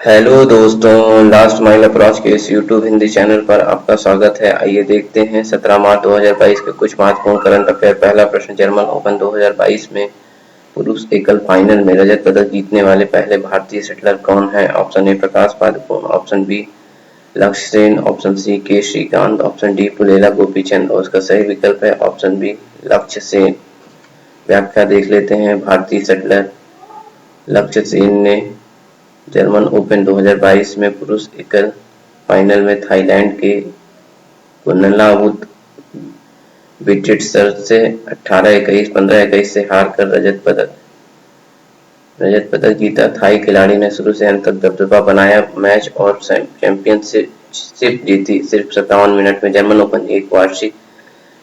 Hello दोस्तों, last mile approach के इस यूट्यूब हिंदी चैनल पर आपका स्वागत है। आइए देखते हैं 17 मार्च 2022 के कुछ महत्वपूर्ण करंट अफेयर। पहला प्रश्न, जर्मन ओपन 2022 में पुरुष एकल फाइनल में रजत पदक जीतने वाले पहले भारतीय शटलर कौन है? Option A Prakash Padukone, option B Lakshya Sen, option C K Srikanth, option D Pullela Gopichand और उसका सही विकल्प है ऑप्शन बी लक्ष्य सेन। व्याख्या देख लेते हैं। भारतीय शटलर लक्ष्य सेन ने जर्मन ओपन 2022 में पुरुष एकल फाइनल में थाईलैंड के कुनलावुत विटिट्सर से 18-21, 15-21 से हारकर रजत पदक जीता। थाई खिलाड़ी ने शुरू से अंत तक दबदबा बनाया, मैच और चैंपियनशिप जीती। सिर्फ 57 मिनट में। जर्मन ओपन एक वार्षिक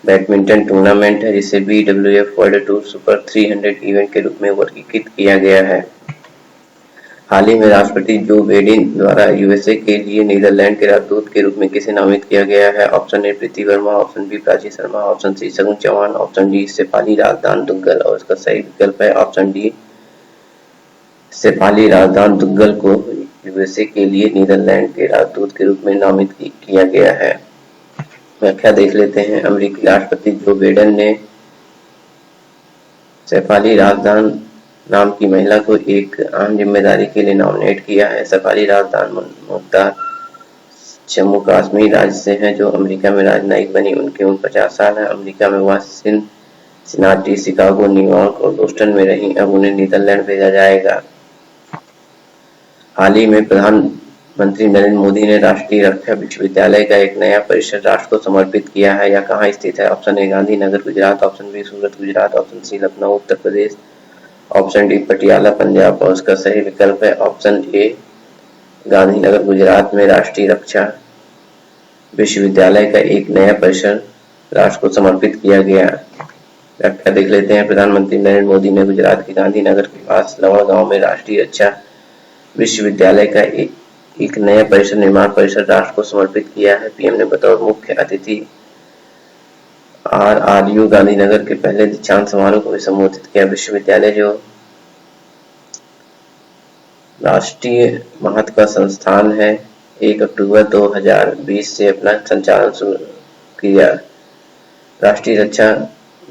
बैडमिंटन टूर्नामेंट है जिसे BWF world tour super 300 event के रूप में वर्गीकृत किया गया है। हाल ही में राष्ट्रपति जो बाइडेन द्वारा यूएसए के लिए नीदरलैंड के राजदूत के रूप में किसे नामित किया गया है? Option A Preeti Verma, option B Prachi Sharma, option C Shagun Chauhan, option D Shefali Razdan Duggal और इसका सही विकल्प है ऑप्शन डी शेफाली राजदान दुग्गल को यूएसए के लिए नीदरलैंड के राजदूत के रूप में नामित किया गया है। व्याख्या देख लेते हैं। अमेरिकी राष्ट्रपति जो बाइडेन ने शेफाली राजदान नाम की महिला को एक अहम जिम्मेदारी के लिए नॉमिनेट किया है। शेफाली राजदान मुख्तार जम्मू कश्मीर राज्य से हैं जो अमेरिका में राजनयिक बनी। उनकी उम्र 50 साल है। अमेरिका में वह सिनाटी, शिकागो, न्यूयॉर्क और बोस्टन में रही। अब उन्हें नीदरलैंड भेजा जाएगा। हाल ही में प्रधानमंत्री नरेंद्र मोदी ने राष्ट्रीय रक्षा विश्वविद्यालय का एक नया परिसर राष्ट्र को समर्पित किया है। यह कहाँ स्थित है? Option A Gandhinagar Gujarat, option B Surat Gujarat, option C Lucknow Uttar Pradesh, option D Patiala Punjab और उसका सही विकल्प है ऑप्शन ए गांधीनगर गुजरात में राष्ट्रीय रक्षा विश्वविद्यालय का एक नया परिसर राष्ट्र को समर्पित किया गया। व्याख्या देख लेते हैं। प्रधानमंत्री नरेंद्र मोदी ने गुजरात के गांधीनगर के पास लवण गांव में राष्ट्रीय रक्षा विश्वविद्यालय का एक नया परिसर निर्माण परिसर राष्ट्र को समर्पित किया है। पीएम ने बतौर मुख्य अतिथि RRU गांधीनगर के पहले दीक्षांत समारोह को भी संबोधित किया। विश्वविद्यालय जो राष्ट्रीय महत्व का संस्थान है 1 अक्टूबर 2020 से अपना संचालन शुरू किया। राष्ट्रीय रक्षा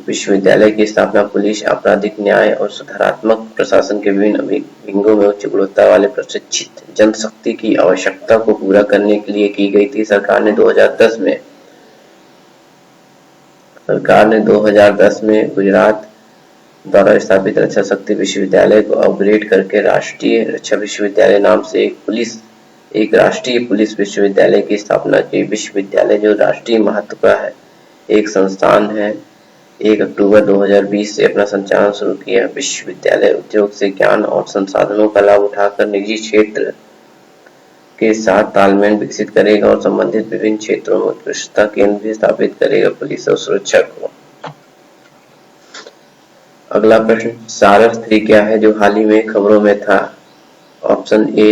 विश्वविद्यालय की स्थापना पुलिस, आपराधिक न्याय और सुधारात्मक प्रशासन के विभिन्न विंगों में उच्च गुणवत्ता वाले प्रशिक्षित जनशक्ति की आवश्यकता को पूरा करने के लिए की गई थी। सरकार ने 2010 में गुजरात द्वारा स्थापित रक्षा शक्ति विश्वविद्यालय को अपग्रेड करके राष्ट्रीय रक्षा विश्वविद्यालय नाम से एक राष्ट्रीय पुलिस विश्वविद्यालय की स्थापना की। विश्वविद्यालय जो राष्ट्रीय महत्व का है एक संस्थान है 1 अक्टूबर 2020 से अपना संचालन शुरू किया। विश्वविद्यालय उद्योग से ज्ञान और संसाधनों का लाभ उठाकर निजी क्षेत्र के साथ तालमेल विकसित करेगा और संबंधित विभिन्न क्षेत्रों में उत्कृष्टता केंद्र भी स्थापित करेगा पुलिस और सुरक्षा को। अगला प्रश्न, सारस 3 क्या है जो हाल ही में खबरों में था? Option A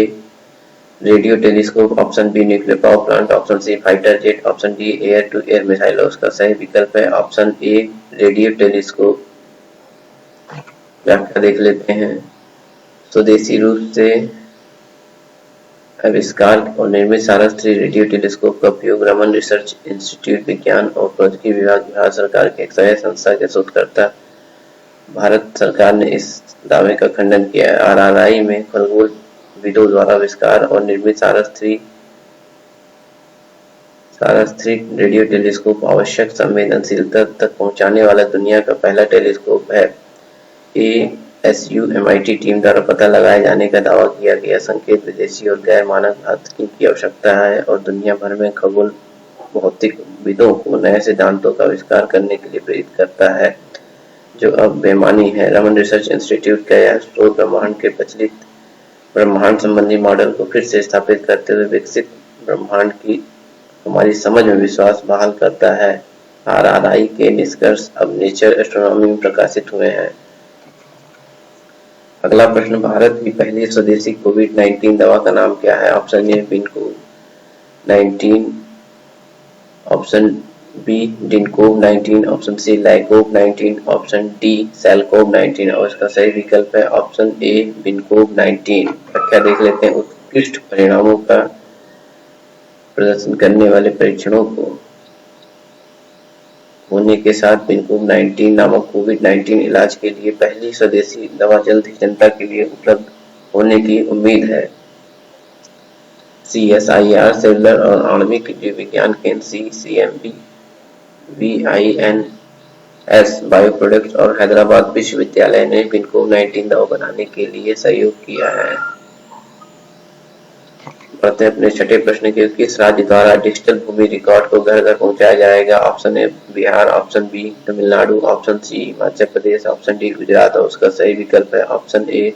radio telescope, option B nuclear power plant, option C fighter jet, option D air to air missile और उसका सही विकल्प है ऑप्शन ए रेडियो टेलीस्कोप। व्याख्या देख लेते हैं। स्वदेशी रूप से आविष्कार और निर्मित सारस 3 रेडियो टेलीस्कोप का उपयोग रमन रिसर्च इंस्टीट्यूट विज्ञान और प्रौद्योगिकी विभाग भारत सरकार के एक सहायक संस्था के शोधकर्ता भारत सरकार ने इस दावे का खंडन किया है। RRI में खगोलविदों द्वारा आविष्कार और निर्मित सारस 3 रेडियो टेलीस्कोप आवश्यक संवेदनशीलता तक पहुंचाने वाला दुनिया का पहला टेलीस्कोप है। ASUMIT टीम द्वारा पता लगाए जाने का दावा किया गया संकेत विदेशी और गैर मानव धातुकी की आवश्यकता है और दुनिया भर में खगोल भौतिकविदों को नए सिद्धांतों का आविष्कार करने के लिए प्रेरित करता है जो अब बेमानी है। रमन रिसर्च इंस्टीट्यूट का यह शोध ब्रह्मांड के प्रचलित ब्रह्मांड संबंधी मॉडल को फिर से स्थापित करते हुए विकसित ब्रह्मांड की हमारी समझ में विश्वास बहाल करता है। RRI के निष्कर्ष अब नेचर एस्ट्रोनॉमी में प्रकाशित हुए हैं। अगला प्रश्न, भारत की पहली स्वदेशी कोविड-19 दवा का नाम क्या है? ऑप्शन ए विनकोव-19, ऑप्शन बी डिनकोव-19, ऑप्शन सी लाइकोव-19, ऑप्शन डी सेलकोव-19 और इसका सही विकल्प है ऑप्शन ए विनकोव-19। व्याख्या देख लेते हैं। उत्कृष्ट परिणामों का प्रदर्शन करने वाले परीक्षणों को होने के साथ पिनकोव-19 नामक कोविड-19 इलाज के लिए पहली स्वदेशी दवा जल्द ही जनता के लिए उपलब्ध होने की उम्मीद है। CSIR सेलुलर और आणविक जीव विज्ञान केंद्र CCMB, VINS बायोप्रोडक्ट्स और हैदराबाद विश्वविद्यालय ने पिनकोव-19 दवा बनाने के लिए सहयोग किया है। बढ़ते हैं अपने छठे प्रश्न के, किस राज्य द्वारा डिजिटल भूमि रिकॉर्ड को घर घर पहुंचाया जाएगा? Option A Bihar, option B Tamil Nadu, option C Himachal Pradesh, option D Gujarat और उसका सही विकल्प है ऑप्शन ए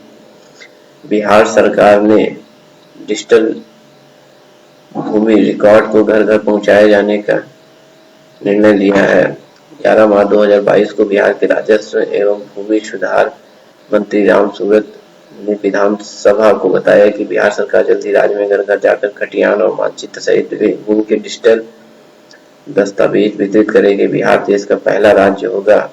बिहार सरकार ने डिजिटल भूमि रिकॉर्ड को घर घर पहुंचाए जाने का निर्णय लिया है। 11 मार्च 2022 को बिहार के राजस्व एवं भूमि सुधार मंत्री राम सूरत ने विधानसभा को बताया कि बिहार सरकार जल्द ही राज्य में घर घर जाकर खतियान और मानचित्र सहित भूमि के डिजिटल दस्तावेज वितरित करेगी। बिहार देश का पहला राज्य होगा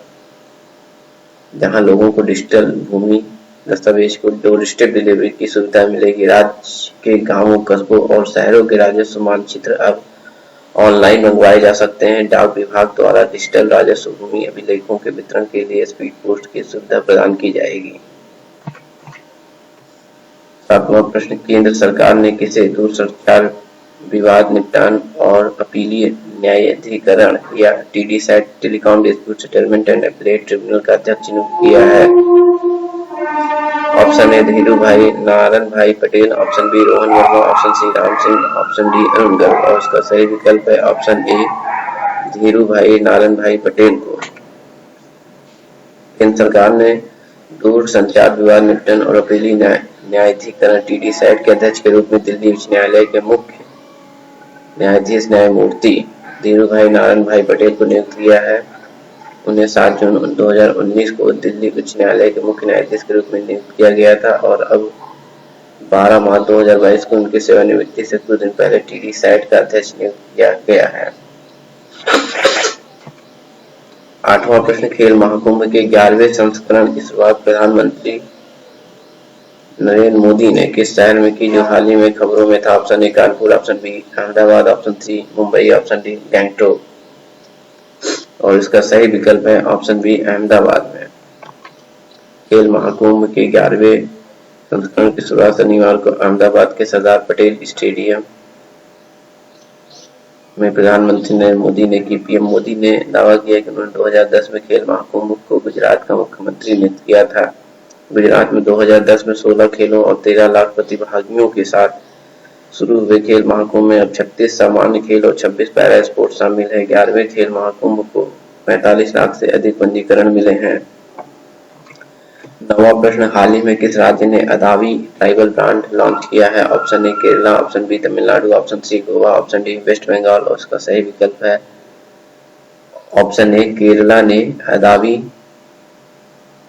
जहां लोगों को डिजिटल भूमि दस्तावेज को डोर स्टेप डिलीवरी की सुविधा मिलेगी। राज्य के गांवों, कस्बों और शहरों के राजस्व मानचित्र अब ऑनलाइन मंगवाए जा सकते हैं। डाक विभाग द्वारा डिजिटल राजस्व भूमि अभिलेखों के वितरण के लिए स्पीड पोस्ट की सुविधा प्रदान की जाएगी। सातवां प्रश्न, केंद्र सरकार ने किसे दूरसंचार विवाद निपटान और अपीलीय न्यायाधिकरण या TDSAT telecom dispute settlement and appellate tribunal का अध्यक्ष नियुक्त किया है? ऑप्शन ए Dhiru bhai Narayan bhai Patel, option B Rohan Verma, option C Ram Singh, option D Arun Garg और उसका सही विकल्प है ऑप्शन ए धीरू भाई नारायण भाई पटेल को। केंद्र सरकार ने दूर संचार विवाद निपटान और अपीलीय न्यायाधिकरण TDSAT के अध्यक्ष के रूप में दिल्ली उच्च न्यायालय के मुख्य न्यायाधीश न्यायमूर्ति धीरू भाई नारायण भाई पटेल को नियुक्त किया है। उन्हें 7 जून 2019 को दिल्ली उच्च न्यायालय के मुख्य न्यायाधीश के रूप में नियुक्त किया गया था और अब 12 मार्च 2022 को उनकी सेवानिवृत्ति से कुछ दिन पहले TDSAT का अध्यक्ष नियुक्त किया गया है। 8वां प्रश्न, खेल महाकुंभ के 11वें संस्करण की शुरुआत प्रधानमंत्री नरेंद्र मोदी ने किस शहर में की जो हाल ही में खबरों में था? Option A Kanpur, option B Ahmedabad, option C Mumbai, option D Gangtok और इसका सही विकल्प है ऑप्शन बी अहमदाबाद में। खेल महाकुंभ के 11वें संस्करण की शुरुआत शनिवार को अहमदाबाद के सरदार पटेल स्टेडियम में प्रधानमंत्री नरेंद्र मोदी ने की। PM मोदी ने दावा किया कि उन्होंने 2010 में खेल महाकुंभ को गुजरात का मुख्यमंत्री नियुक्त किया था। गुजरात में 2010 में 16 खेलों और 13 लाख प्रतिभागियों के साथ शुरू हुए खेल महाकुंभ में अब 36 सामान्य खेल और 26 पैरा स्पोर्ट शामिल है। 11वें खेल महाकुंभ को 45 लाख से अधिक पंजीकरण मिले हैं। 9वां प्रश्न, हाल ही में किस राज्य ने अदावी ट्राइबल ब्रांड लॉन्च किया है? Option A Kerala, option B Tamil Nadu, option C Goa, option D West Bengal और उसका सही विकल्प है ऑप्शन ए केरला ने अदावी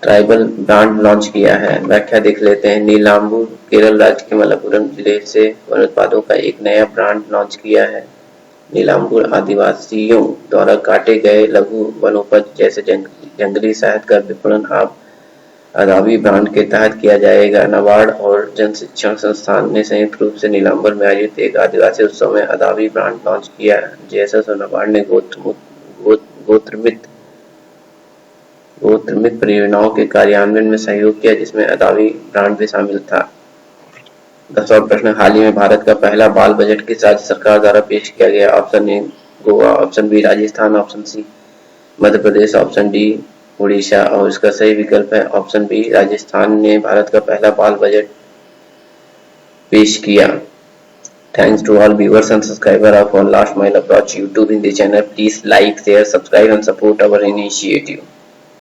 ट्राइबल ब्रांड लॉन्च किया है। व्याख्या देख लेते हैं। नीलांबूर केरल राज्य के मलप्पुरम जिले से वन उत्पादों का एक नया ब्रांड लॉन्च किया है। नीलांबूर आदिवासियों द्वारा काटे गए लघु वनोपज जैसे जंगली शहद का विपणन अब अदावी ब्रांड के तहत किया जाएगा। नाबार्ड और जन शिक्षण संस्थान ने संयुक्त रूप से नीलांबूर में आयोजित एक आदिवासी उत्सव में अदावी ब्रांड लॉन्च किया। JSS और नाबार्ड ने गोत्रमित परियोजनाओं के कार्यान्वयन में सहयोग किया जिसमें अदावी ब्रांड भी शामिल था। 10वां प्रश्न, हाल ही में भारत का पहला बाल बजट किस राज्य सरकार द्वारा पेश किया गया? Option A Goa, option B Rajasthan, option C Madhya Pradesh, option D Orissa और इसका सही विकल्प है ऑप्शन बी राजस्थान ने भारत का पहला बाल बजट पेश किया। Thanks to all viewers and subscribers of our Last Mile Approach YouTube Hindi channel. Please like, share, subscribe and support our initiative.